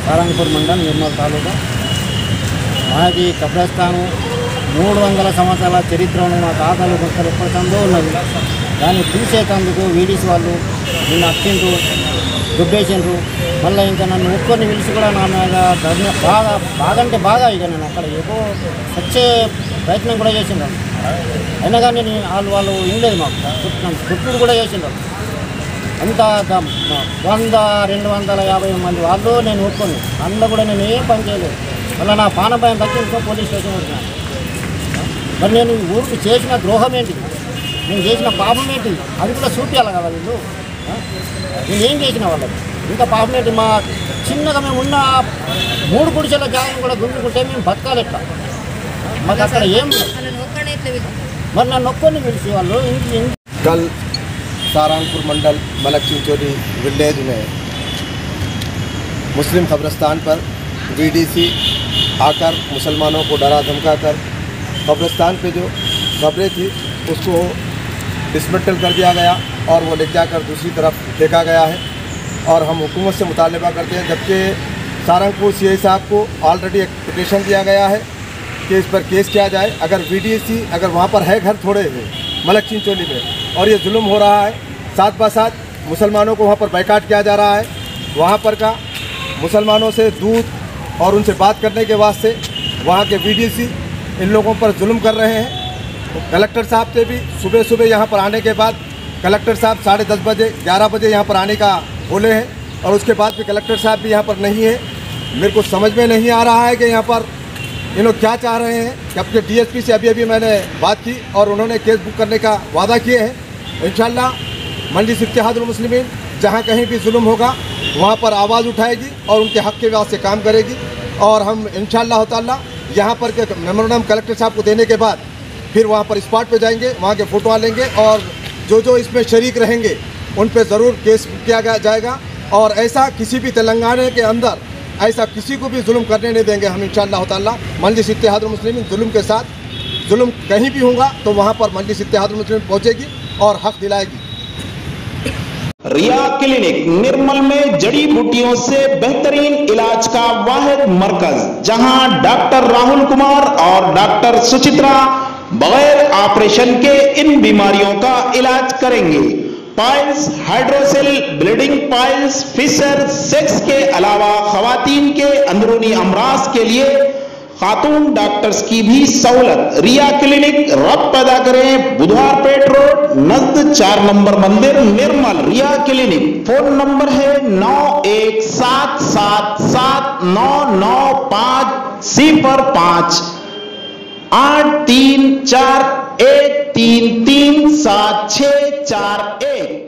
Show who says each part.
Speaker 1: सारंगपुर मंडल निर्मल तालूका మాది కబ్రస్థాను 300 సంవత్సరాల చరిత్రను మా తాతలు ముక్కలు ఎప్పటికందో ఉన్నది. దాన్ని తీసేటందుకు వీడీసీ వాళ్ళు నిన్ను అత్యంత దుబ్బేసిండ్రు. మళ్ళీ ఇంకా నన్ను ఒక్కరిని పిలిచి కూడా నా మీద బాగంటే బాగా ఇక నేను అక్కడ ఏదో వచ్చే ప్రయత్నం కూడా చేసిండ్రు. అయినా కానీ వాళ్ళు ఉండేది మాకు చుట్టూరు కూడా చేసిండ్రు. అంత 100-250 మంది వాళ్ళు నేను ఒప్పుకొని అందులో కూడా నేను ఏం పని చేయలేదు. మళ్ళీ నా పానభయం తగ్గించుకో పోలీస్ స్టేషన్ వచ్చినా. మరి నేను ఊరికి చేసిన ద్రోహం ఏంటి, నేను చేసిన పాపం ఏంటి అది కూడా చూపించాలి కదా వీళ్ళు. నేనేం చేసిన వాళ్ళకి ఇంకా పాపం ఏంటి? మా చిన్నగా మేము ఉన్న 3 గుడిసెల జాగం కూడా గుంజుకుంటే మేము బతకాలి ఎట్లా? మాకు అక్కడ ఏం మరి నన్ను ఒక్కరిని పిలిచి వాళ్ళు
Speaker 2: कल सारंगपुर मंडल मलक चिंचोली विलेज में मुस्लिम कब्रिस्तान पर वीडीसी आकर मुसलमानों को डरा धमका कर कब्रिस्तान पे जो कब्रें थी उसको डिसमेंटल कर दिया गया और वो ले जाकर दूसरी तरफ फेंका गया है। और हम हुकूमत से मुतालबा करते हैं, जबकि सारंगपुर सीआई साहब को ऑलरेडी एक पिटीशन दिया गया है कि इस पर केस किया जाए। अगर वीडीसी अगर वहाँ पर है घर थोड़े हैं मलक चिंचोली में और ये जुल्म हो रहा है, साथ ब साथ मुसलमानों को वहाँ पर बाइकाट किया जा रहा है। वहाँ पर का मुसलमानों से दूध और उनसे बात करने के वास्ते वहाँ के वीडीसी इन लोगों पर जुल्म कर रहे हैं। तो कलेक्टर साहब से भी सुबह सुबह यहाँ पर आने के बाद कलेक्टर साहब 10:30 बजे 11 बजे यहाँ पर आने का बोले हैं और उसके बाद भी कलेक्टर साहब भी यहाँ पर नहीं है। मेरे को समझ में नहीं आ रहा है कि यहाँ पर ये लोग क्या चाह रहे हैं। कि अपने डीएसपी से अभी मैंने बात की और उन्होंने केस बुक करने का वादा किए हैं। इंशाल्लाह मजलिस इत्तेहादुल मुस्लिमीन जहाँ कहीं भी जुल्म होगा वहाँ पर आवाज़ उठाएगी और उनके हक़ के वास्ते काम करेगी। और हम इंशाल्लाह ताला यहाँ पर के मेमोरेंडम कलेक्टर साहब को देने के बाद फिर वहाँ पर स्पॉट पे जाएंगे, वहाँ के फ़ोटो लेंगे और जो इसमें शरीक रहेंगे उन पे ज़रूर केस किया जाएगा। और ऐसा किसी भी तेलंगाना के अंदर ऐसा किसी को भी जुल्म करने नहीं देंगे हम इंशाअल्लाह ताला। मजलिस इत्तेहादुल मुस्लिमीन जुल्म के साथ जुल्म कहीं भी होगा तो वहाँ पर मजलिस इत्तेहादुल मुस्लिमीन पहुँचेगी और हक़ दिलाएगी।
Speaker 3: रिया क्लिनिक निर्मल में जड़ी बूटियों से बेहतरीन इलाज का वाहिद मरकज, जहां डॉक्टर राहुल कुमार और डॉक्टर सुचित्रा बगैर ऑपरेशन के इन बीमारियों का इलाज करेंगे। Piles, hydrocele, bleeding piles, fissure, sex के अलावा खवातीन के अंदरूनी अमराज के लिए खातून डॉक्टर्स की भी सहूलत। रिया क्लिनिक रब पैदा करें, बुधवारपेट रोड नजद 4 नंबर मंदिर निर्मल। रिया क्लिनिक फोन नंबर है 9177799505 83413374641।